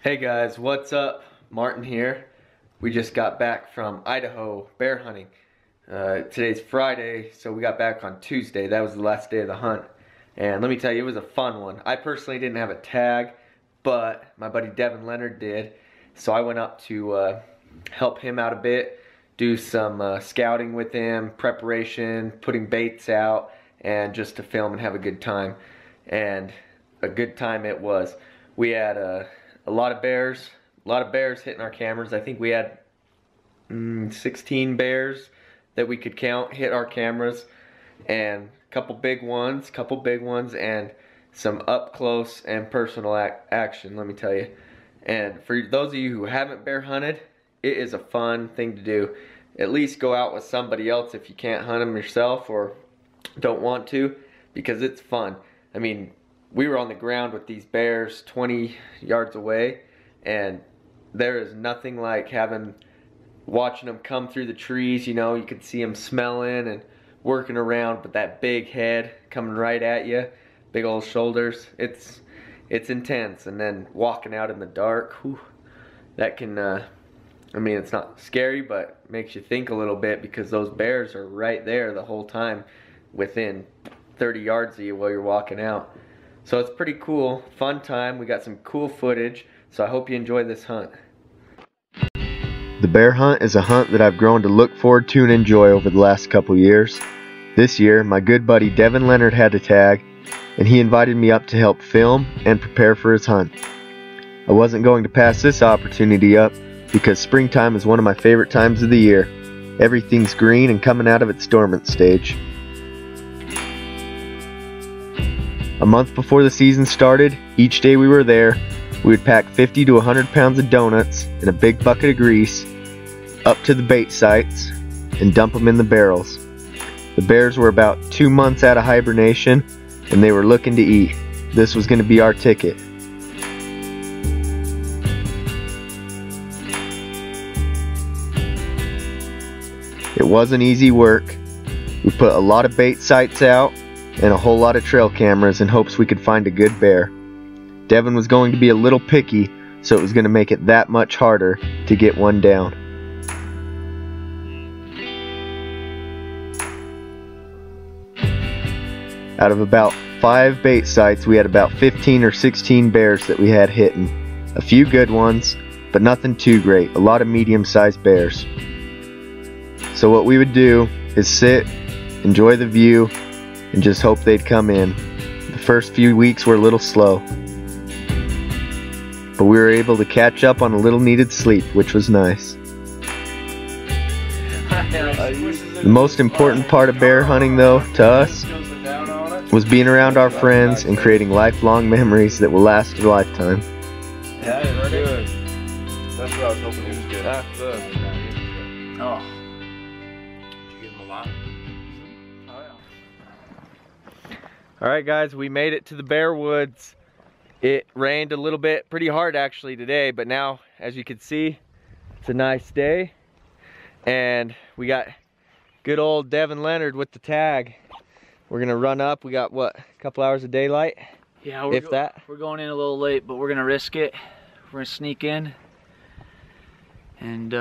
Hey guys, what's up? Martin here. We just got back from Idaho bear hunting. Today's Friday, so we got back on Tuesday. That was the last day of the hunt. And let me tell you, it was a fun one. I personally didn't have a tag, but my buddy Devin Leonard did. So I went up to help him out a bit, do some scouting with him, preparation, putting baits out, and just to film and have a good time. And a good time it was. We had a lot of bears hitting our cameras. I think we had 16 bears that we could count hit our cameras, and a couple big ones, and some up close and personal action, let me tell you. And for those of you who haven't bear hunted, it is a fun thing to do. At least go out with somebody else if you can't hunt them yourself or don't want to, because it's fun. I mean, we were on the ground with these bears 20 yards away, and there is nothing like watching them come through the trees. You know, you could see them smelling and working around, but that big head coming right at you, big old shoulders, it's intense. And then walking out in the dark, whew, that can, I mean, it's not scary, but makes you think a little bit, because those bears are right there the whole time within 30 yards of you while you're walking out. So it's pretty cool, fun time. We got some cool footage, so I hope you enjoy this hunt. The bear hunt is a hunt that I've grown to look forward to and enjoy over the last couple years. This year, my good buddy Devin Leonard had a tag, and he invited me up to help film and prepare for his hunt. I wasn't going to pass this opportunity up, because springtime is one of my favorite times of the year. Everything's green and coming out of its dormant stage. A month before the season started, each day we were there, we would pack 50 to 100 pounds of donuts in a big bucket of grease up to the bait sites and dump them in the barrels. The bears were about 2 months out of hibernation, and they were looking to eat. This was going to be our ticket. It wasn't easy work. We put a lot of bait sites out and a whole lot of trail cameras in hopes we could find a good bear. Devin was going to be a little picky, so it was going to make it that much harder to get one down. Out of about 5 bait sites, we had about 15 or 16 bears that we had hitting. A few good ones, but nothing too great. A lot of medium-sized bears. So what we would do is sit, enjoy the view, and just hope they'd come in. The first few weeks were a little slow, but we were able to catch up on a little needed sleep, which was nice. The most important part of bear hunting, though, to us, was being around our friends and creating lifelong memories that will last a lifetime. Yeah, that's good. That's what I was hoping he was good. That's good. Oh. Did you give him a lot? Alright guys, we made it to the bear woods. It rained a little bit, pretty hard actually today, but now, as you can see, it's a nice day. And we got good old Devin Leonard with the tag. We're gonna run up. We got, what, a couple hours of daylight? Yeah, we're going in a little late, but we're gonna risk it. We're gonna sneak in and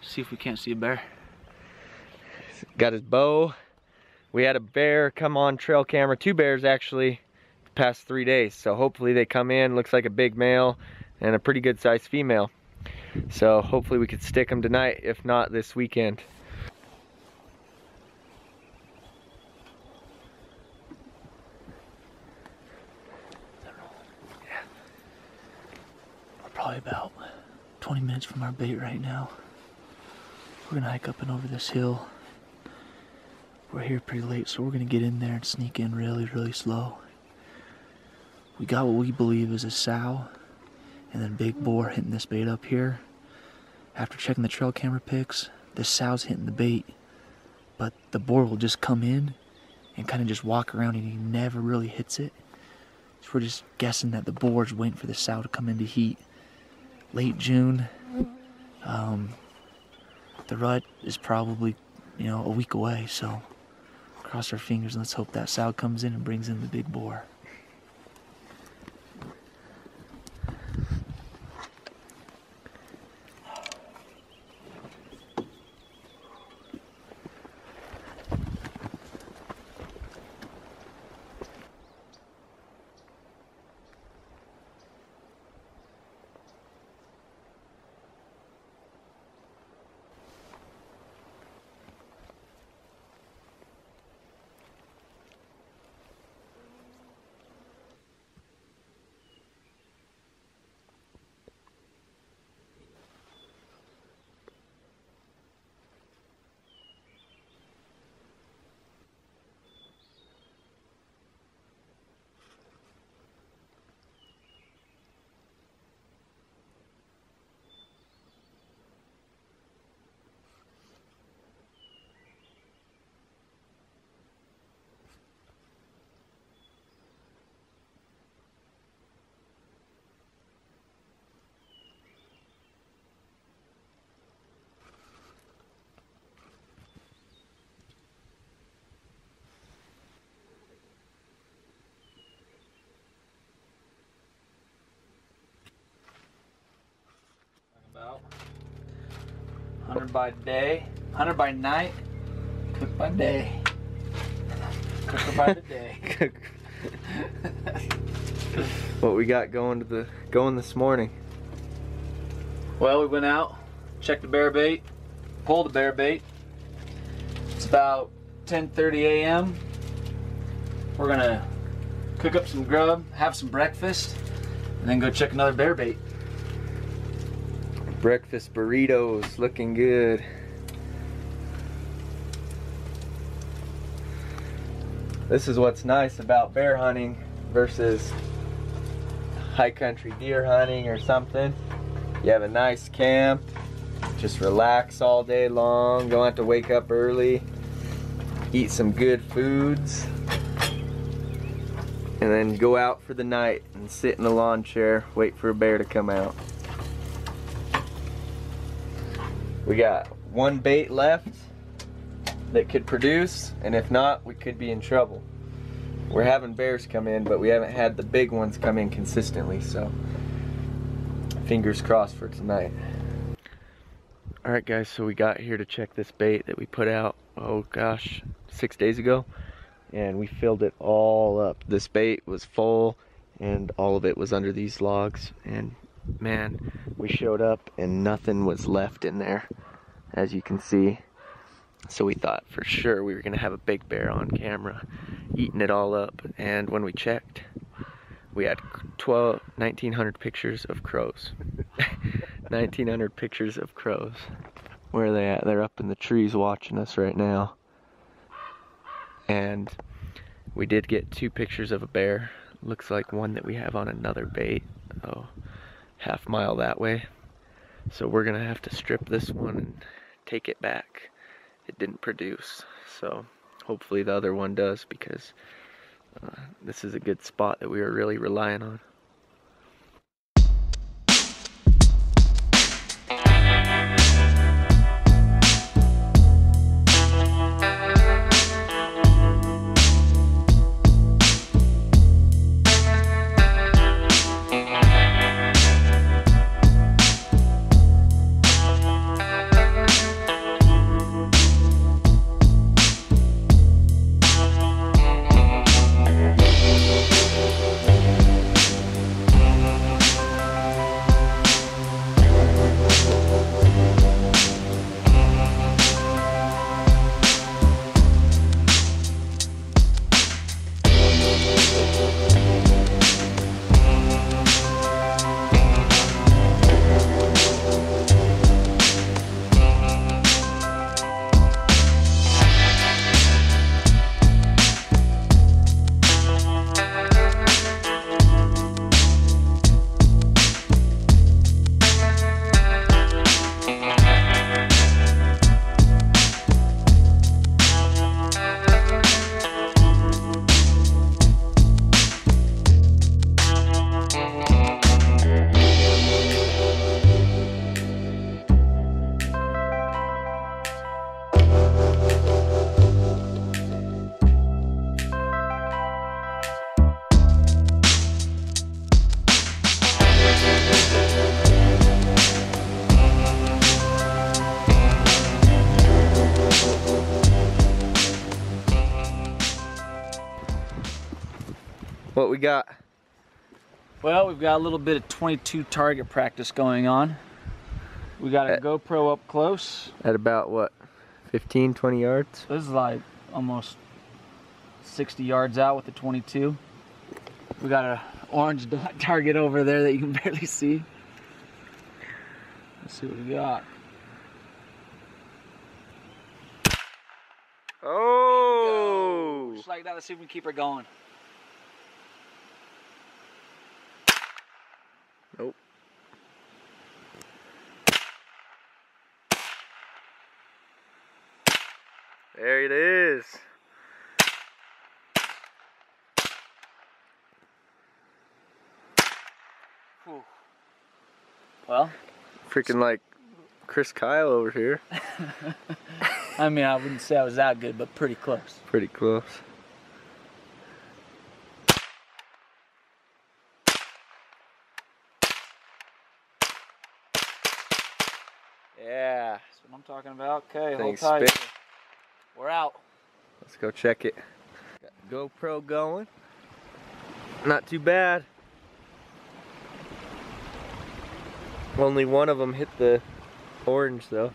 see if we can't see a bear. Got his bow. We had a bear come on trail camera, 2 bears actually, the past 3 days. So hopefully they come in. Looks like a big male and a pretty good sized female. So hopefully we could stick them tonight, if not this weekend. Yeah. We're probably about 20 minutes from our bait right now. We're gonna hike up and over this hill. We're here pretty late, so we're gonna get in there and sneak in really, really slow. We got what we believe is a sow and then big boar hitting this bait up here. After checking the trail camera pics, the sow's hitting the bait, but the boar will just come in and kind of just walk around, and he never really hits it. So we're just guessing that the boar's waiting for the sow to come into heat. Late June. The rut is probably, a week away, so cross our fingers and let's hope that sow comes in and brings in the big boar. hunter by day, hunter by night, cook by day. Cooker by the day. What we got going this morning? Well, we went out, checked the bear bait, pulled the bear bait. It's about 10:30 a.m. We're gonna cook up some grub, have some breakfast, and then go check another bear bait. Breakfast burritos, looking good. This is what's nice about bear hunting versus high country deer hunting or something. You have a nice camp, just relax all day long, don't have to wake up early, eat some good foods, and then go out for the night and sit in a lawn chair, wait for a bear to come out. We got one bait left that could produce, and if not, we could be in trouble. We're having bears come in, but we haven't had the big ones come in consistently, so fingers crossed for tonight. Alright guys, so we got here to check this bait that we put out, oh gosh, 6 days ago, and we filled it all up. This bait was full and all of it was under these logs, and man, we showed up and nothing was left in there, as you can see. So we thought for sure we were gonna have a big bear on camera eating it all up, and when we checked, we had 1,900 pictures of crows. 1,900 pictures of crows. Where are they at? They're up in the trees watching us right now. And we did get 2 pictures of a bear. Looks like one that we have on another bait. Oh, half mile that way. So we're gonna have to strip this one and take it back. It didn't produce, so hopefully the other one does, because this is a good spot that we were really relying on. What we got? Well, we've got a little bit of 22 target practice going on. We got a GoPro up close. At about what, 15, 20 yards? This is like almost 60 yards out with the 22. We got an orange dot target over there that you can barely see. Let's see what we got. Oh! Just like that. Let's see if we can keep her going. Nope. There it is. Whew. Well, freaking like Chris Kyle over here. I mean, I wouldn't say I was that good, but pretty close. Pretty close. Yeah. That's what I'm talking about. Okay, hold Thing's tight. spinning. We're out. Let's go check it. Got the GoPro going. Not too bad. Only one of them hit the orange though.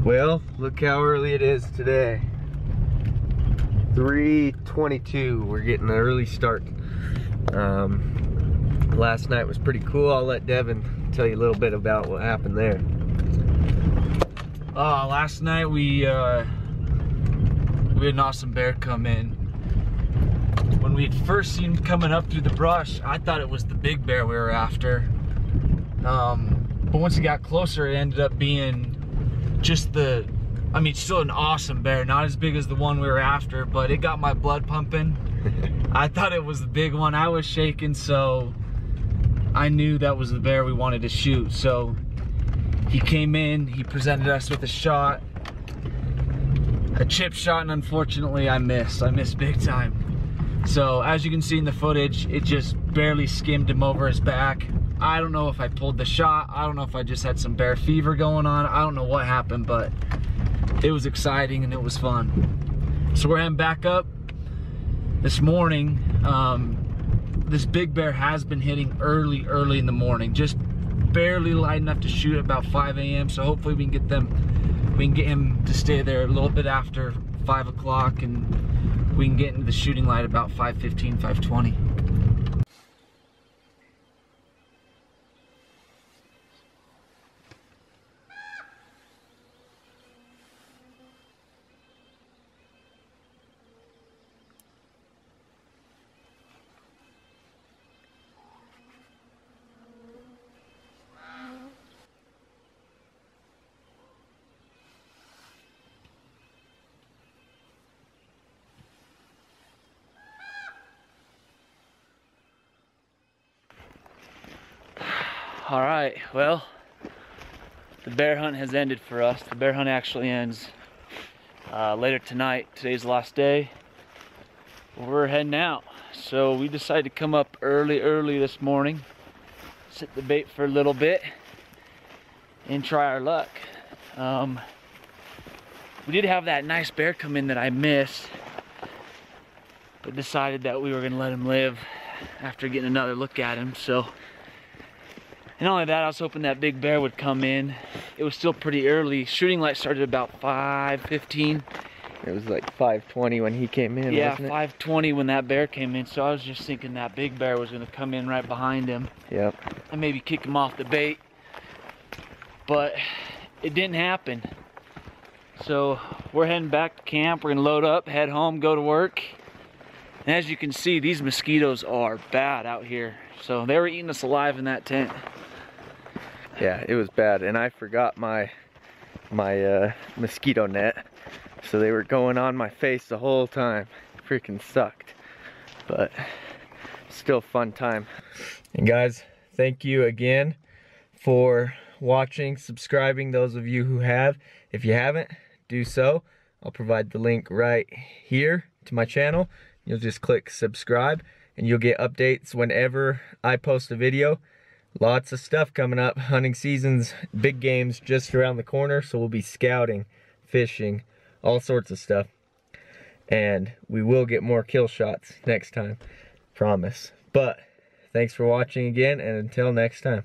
Well, look how early it is today. 3:22. We're getting an early start. Last night was pretty cool. I'll let Devin tell you a little bit about what happened there. Last night we had an awesome bear come in. When we had first seen him coming up through the brush, I thought it was the big bear we were after. But once he got closer, it ended up being just still an awesome bear. Not as big as the one we were after, but it got my blood pumping. I thought it was the big one. I was shaking, so I knew that was the bear we wanted to shoot. So he came in, he presented us with a shot, a chip shot, and unfortunately I missed. I missed big time. So as you can see in the footage, it just barely skimmed him over his back. I don't know if I pulled the shot. I don't know if I just had some bear fever going on. I don't know what happened, but it was exciting and it was fun. So we're heading back up this morning. This big bear has been hitting early in the morning, just barely light enough to shoot at about 5 a.m. So hopefully we can get him to stay there a little bit after 5 o'clock, and we can get into the shooting light about 5:15, 5:20. All right, well, the bear hunt has ended for us. The bear hunt actually ends later tonight. Today's the last day. We're heading out. So we decided to come up early this morning, sit the bait for a little bit, and try our luck. We did have that nice bear come in that I missed, but decided that we were gonna let him live after getting another look at him. So. And not only that, I was hoping that big bear would come in. It was still pretty early. Shooting light started about 5:15. It was like 5:20 when he came in, yeah, wasn't it? 5:20 when that bear came in. So I was just thinking that big bear was gonna come in right behind him. Yep. And maybe kick him off the bait. But it didn't happen. So we're heading back to camp. We're gonna load up, head home, go to work. And as you can see, these mosquitoes are bad out here. So they were eating us alive in that tent. Yeah, it was bad, and I forgot my mosquito net, so they were going on my face the whole time. Freaking sucked, but still fun time. And guys, thank you again for watching, subscribing, those of you who have. If you haven't, do so. I'll provide the link right here to my channel. You'll just click subscribe and you'll get updates whenever I post a video. Lots of stuff coming up. Hunting season's big games just around the corner, so we'll be scouting, fishing, all sorts of stuff. And we will get more kill shots next time, promise. But thanks for watching again, and until next time.